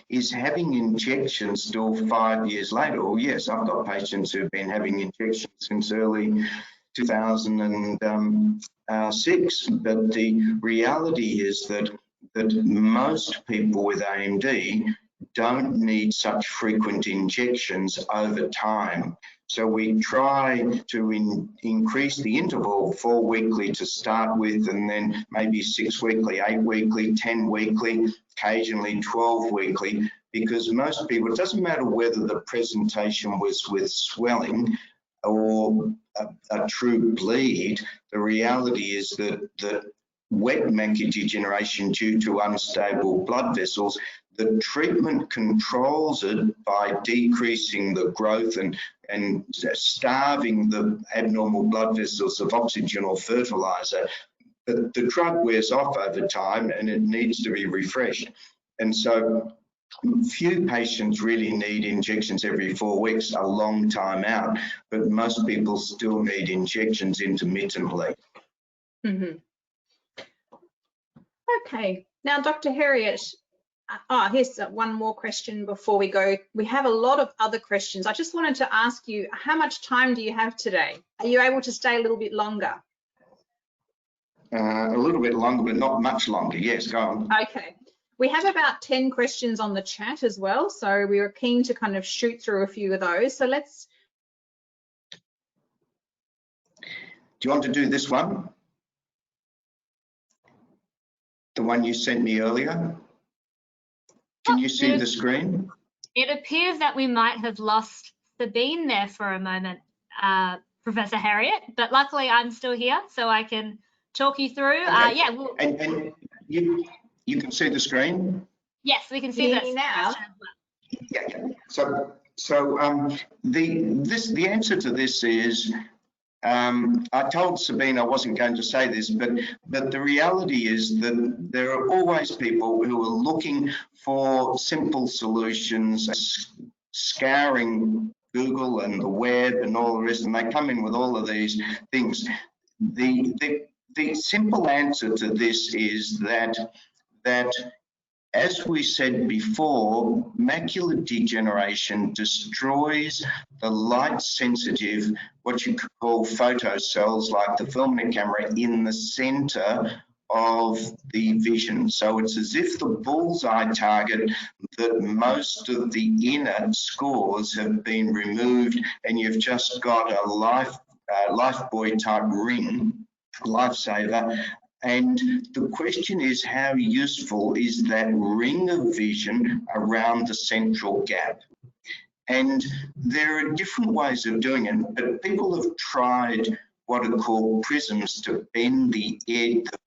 is having injections still 5 years later. Well, yes, I've got patients who've been having injections since early 2006, but the reality is that most people with AMD don't need such frequent injections over time. So we try to increase the interval 4 weekly to start with, and then maybe 6 weekly, 8 weekly, 10 weekly, occasionally 12 weekly, because most people, it doesn't matter whether the presentation was with swelling or a true bleed, the reality is that wet macular degeneration due to unstable blood vessels, the treatment controls it by decreasing the growth and starving the abnormal blood vessels of oxygen or fertilizer. But the drug wears off over time and it needs to be refreshed. And so few patients really need injections every 4 weeks, a long time out, but most people still need injections intermittently.
Mm-hmm. Okay, now Dr. Heriot, here's one more question before we go. We have a lot of other questions. I just wanted to ask you, how much time do you have today? Are you able to stay a little bit longer?
A little bit longer, but not much longer. Yes, go on.
Okay. We have about 10 questions on the chat as well, so we were keen to kind of shoot through a few of those. So let's...
Do you want to do this one? The one you sent me earlier? Can you see the screen?
It appears that we might have lost Sabine there for a moment, Professor Heriot, but luckily I'm still here, so I can talk you through.
Okay.
Yeah.
And you can see the screen?
Yes, we can see that
now.
Yeah. So the answer to this is, I told Sabine I wasn't going to say this, but the reality is that there are always people who are looking for simple solutions, scouring Google and the web and all the rest, and they come in with all of these things. The simple answer to this is that as we said before, macular degeneration destroys the light-sensitive, what you could call photocells, like the film in a camera, in the center of the vision. So it's as if the bullseye target that most of the inner scores have been removed, and you've just got a lifebuoy type ring, lifesaver. And the question is, how useful is that ring of vision around the central gap? And there are different ways of doing it, but people have tried what are called prisms to bend the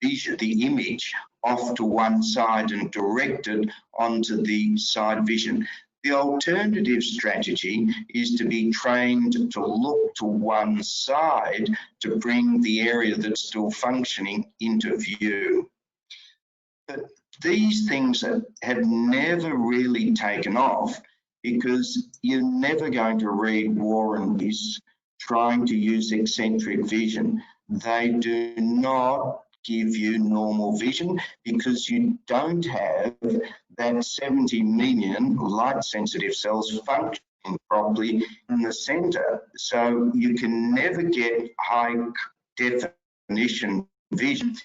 vision, the image off to one side and direct it onto the side vision. The alternative strategy is to be trained to look to one side to bring the area that's still functioning into view. But these things have never really taken off, because you're never going to read War and Peace trying to use eccentric vision. They do not give you normal vision, because you don't have that 70 million light sensitive cells functioning properly in the center. So you can never get high definition vision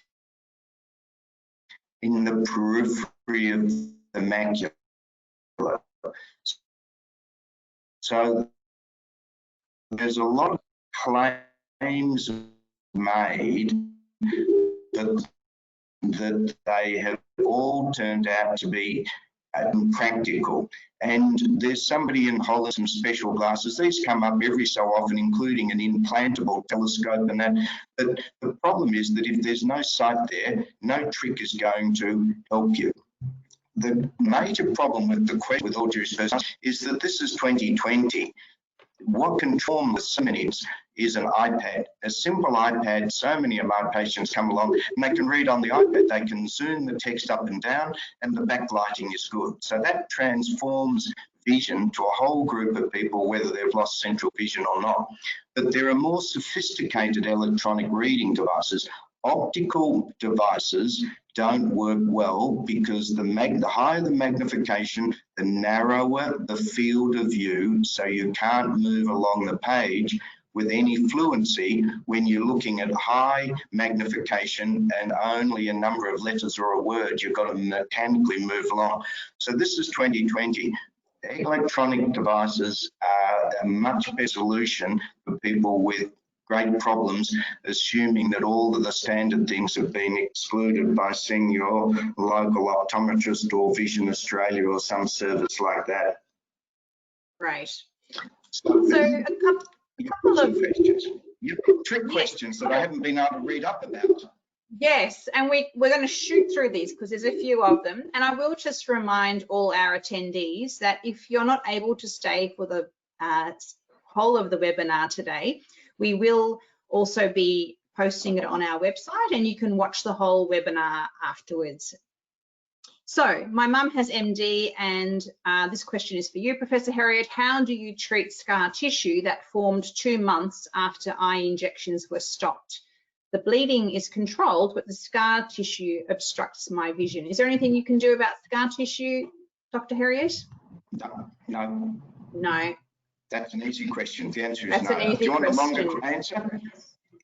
in the periphery of the macula. So there's a lot of claims made that they have all turned out to be impractical. And there's somebody in Holland, some special glasses. These come up every so often, including an implantable telescope and that. But the problem is that if there's no sight there, no trick is going to help you. The major problem with the question, with all due respect, is that this is 2020. What can transform the so many is an iPad, a simple iPad. So many of my patients come along and they can read on the iPad. They can zoom the text up and down, and the backlighting is good. So that transforms vision to a whole group of people, whether they've lost central vision or not. But there are more sophisticated electronic reading devices. Optical devices don't work well, because the higher the magnification, the narrower the field of view, so you can't move along the page with any fluency when you're looking at high magnification and only a number of letters or a word. You've got to mechanically move along. So this is 2020. Electronic devices are a much better solution for people with great problems, assuming that all of the standard things have been excluded by seeing your local optometrist or Vision Australia or some service like that.
Right.
So
a couple of
questions. You've got trick questions that I haven't been able to read up about.
Yes, and we're going to shoot through these because there's a few of them. And I will just remind all our attendees that if you're not able to stay for the whole of the webinar today, we will also be posting it on our website, and you can watch the whole webinar afterwards. So my mum has MD, and this question is for you, Professor Heriot. How do you treat scar tissue that formed 2 months after eye injections were stopped? The bleeding is controlled, but the scar tissue obstructs my vision. Is there anything you can do about scar tissue, Dr. Heriot?
No.
No.
That's an easy question. The answer is
That's
no.
an easy
Do you want
question.
a longer answer?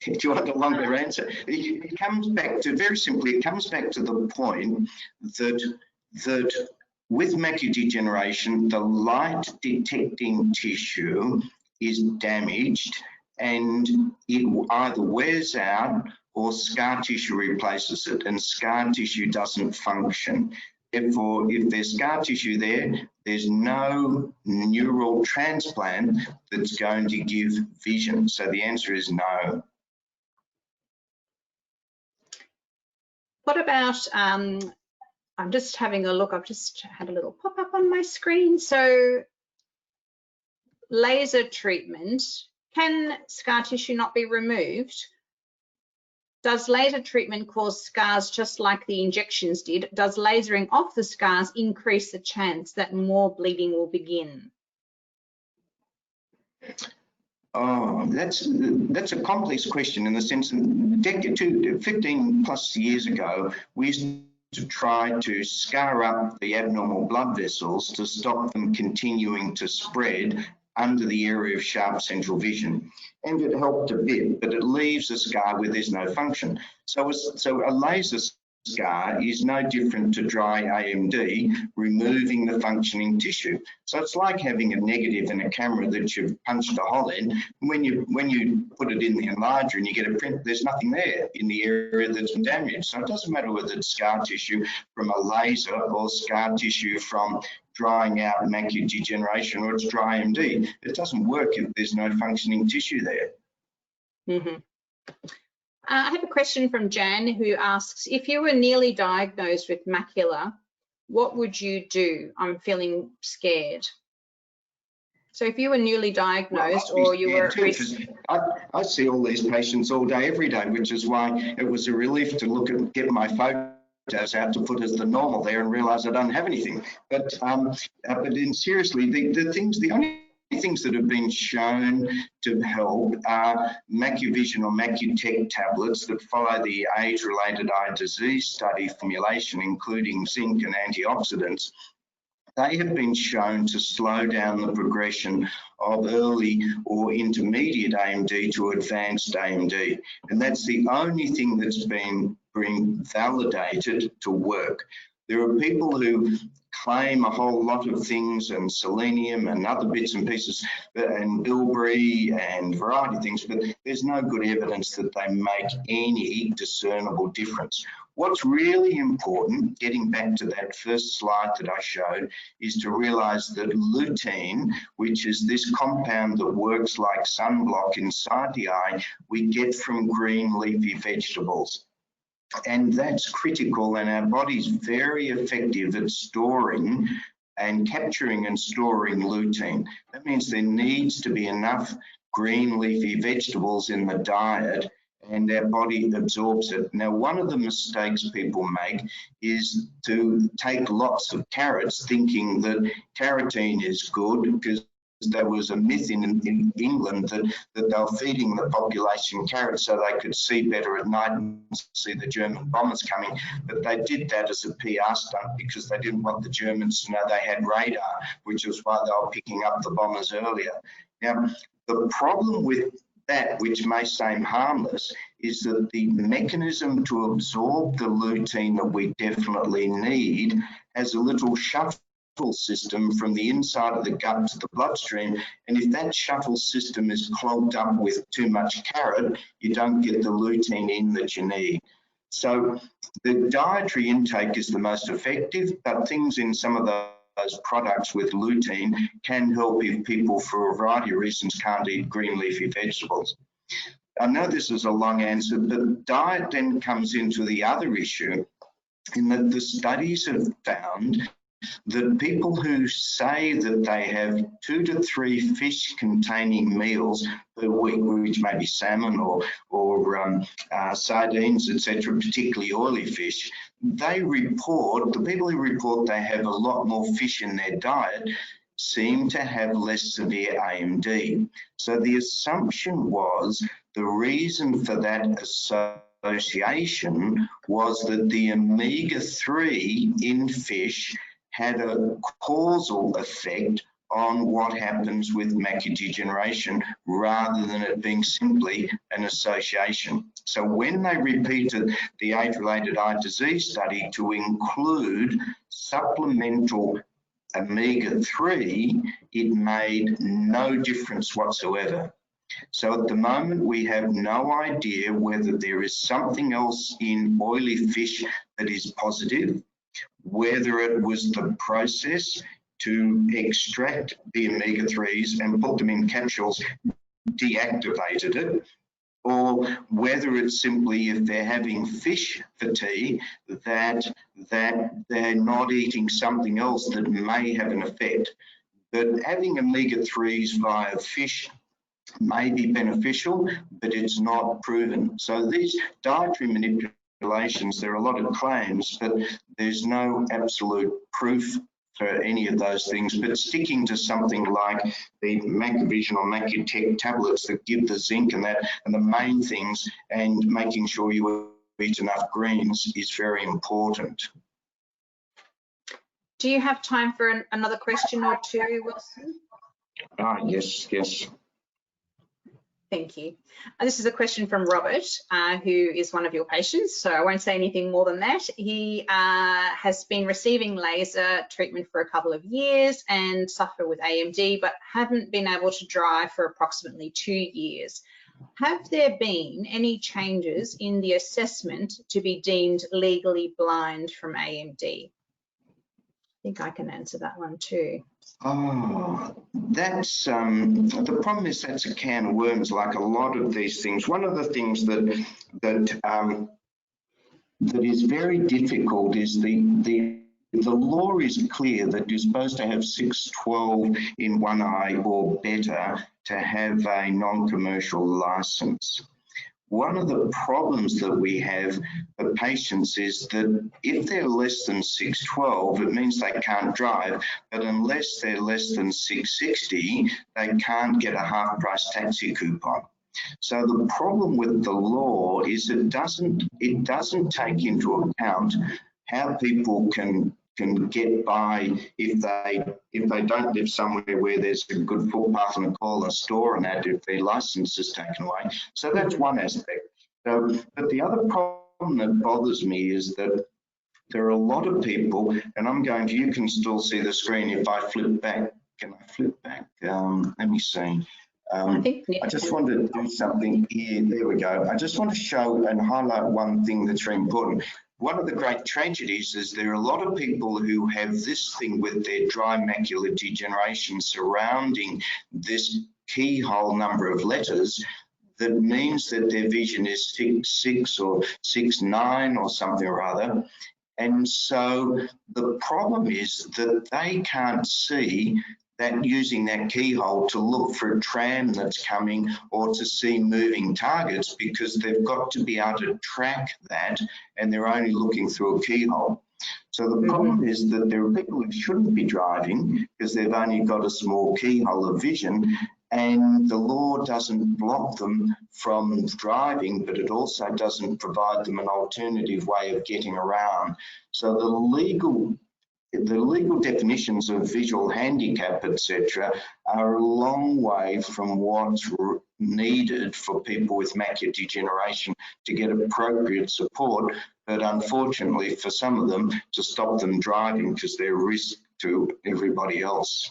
Do you want a longer answer? It comes back to, very simply, it comes back to the point that with macular degeneration, the light detecting tissue is damaged, and it either wears out or scar tissue replaces it, and scar tissue doesn't function. Therefore, if there's scar tissue there, there's no neural transplant that's going to give vision. So the answer is no.
What about, I'm just having a look, I've just had a little pop up on my screen. So laser treatment, can scar tissue not be removed? Does laser treatment cause scars just like the injections did? Does lasering off the scars increase the chance that more bleeding will begin?
Oh, that's a complex question, in the sense that 15 plus years ago, we used to try to scar up the abnormal blood vessels to stop them continuing to spread under the area of sharp central vision. And it helped a bit, but it leaves a scar where there's no function. So a laser scar is no different to dry AMD, removing the functioning tissue. So it's like having a negative in a camera that you've punched a hole in. When you put it in the enlarger and you get a print, there's nothing there in the area that's been damaged. So it doesn't matter whether it's scar tissue from a laser or scar tissue from drying out macular degeneration or it's dry AMD. It doesn't work if there's no functioning tissue there.
Mm-hmm. I have a question from Jan who asks, if you were nearly diagnosed with macula, what would you do? I'm feeling scared. So if you were newly diagnosed or you were at risk.
I see all these patients all day, every day, which is why it was a relief to get my photos out to put as the normal there and realise I don't have anything. But seriously, the only things that have been shown to help are Macuvision or Macutech tablets that follow the age-related eye disease study formulation, including zinc and antioxidants. They have been shown to slow down the progression of early or intermediate AMD to advanced AMD. And that's the only thing that's been validated to work. There are people who claim a whole lot of things and selenium and other bits and pieces and bilberry and variety of things, but there's no good evidence that they make any discernible difference. What's really important, getting back to that first slide that I showed, is to realise that lutein, which is this compound that works like sunblock inside the eye, we get from green leafy vegetables. And that's critical, and our body's very effective at storing and capturing and storing lutein. That means there needs to be enough green leafy vegetables in the diet and our body absorbs it. Now, one of the mistakes people make is to take lots of carrots thinking that carotene is good, because there was a myth in England that they were feeding the population carrots so they could see better at night and see the German bombers coming. But they did that as a PR stunt because they didn't want the Germans to know they had radar, which was why they were picking up the bombers earlier. Now, the problem with that, which may seem harmless, is that the mechanism to absorb the lutein that we definitely need has a little shuttle system from the inside of the gut to the bloodstream, and if that shuttle system is clogged up with too much carrot, you don't get the lutein in that you need. So the dietary intake is the most effective, but things in some of those products with lutein can help if people, for a variety of reasons, can't eat green leafy vegetables. I know this is a long answer, but diet then comes into the other issue, in that the studies have found that people who say that they have 2 to 3 fish containing meals per week, which may be salmon or sardines, etc., particularly oily fish, the people who report they have a lot more fish in their diet seem to have less severe AMD. So the assumption was the reason for that association was that the omega-3 in fish had a causal effect on what happens with macular degeneration rather than it being simply an association. So when they repeated the age-related eye disease study to include supplemental omega-3, it made no difference whatsoever. So at the moment, we have no idea whether there is something else in oily fish that is positive, whether it was the process to extract the omega-3s and put them in capsules deactivated it, or whether it's simply if they're having fish fatigue that they're not eating something else that may have an effect. But having omega-3s via fish may be beneficial, but it's not proven. So these dietary manipulations, there are a lot of claims, but there's no absolute proof for any of those things. But sticking to something like the Macuvision or Macutech tablets that give the zinc and the main things, and making sure you eat enough greens is very important.
Do you have time for another question or two, Wilson?
Yes.
Thank you. This is a question from Robert, who is one of your patients, so I won't say anything more than that. He has been receiving laser treatment for a couple of years and suffer with AMD, but haven't been able to drive for approximately 2 years. Have there been any changes in the assessment to be deemed legally blind from AMD? I think I can answer that one too.
Oh, that's the problem is that's a can of worms, like a lot of these things. One of the things that is very difficult is the law is clear that you're supposed to have 612 in one eye or better to have a non-commercial license. One of the problems that we have for patients is that if they're less than 612, it means they can't drive, but unless they're less than 660, they can't get a half-price taxi coupon. So the problem with the law is it doesn't take into account how people can get by if they don't live somewhere where there's a good footpath and a corner store and that if their license is taken away. So that's one aspect. So, but the other problem that bothers me is that there are a lot of people, and you can still see the screen if I flip back. Can I flip back? Let me see. I just want to do something here. There we go. I just want to show and highlight one thing that's very important. One of the great tragedies is there are a lot of people who have this thing with their dry macular degeneration surrounding this keyhole number of letters that means that their vision is 6.6 or 6.9 or something or other. And so the problem is that they can't see that using that keyhole to look for a tram that's coming or to see moving targets because they've got to be able to track that and they're only looking through a keyhole. So the problem is that there are people who shouldn't be driving because they've only got a small keyhole of vision, and the law doesn't block them from driving, but it also doesn't provide them an alternative way of getting around. So the legal definitions of visual handicap, etc., are a long way from what's needed for people with macular degeneration to get appropriate support, but unfortunately for some of them to stop them driving because they're a risk to everybody else.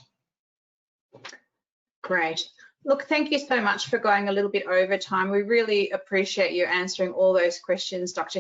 Great. Look, thank you so much for going a little bit over time. We really appreciate you answering all those questions, Dr.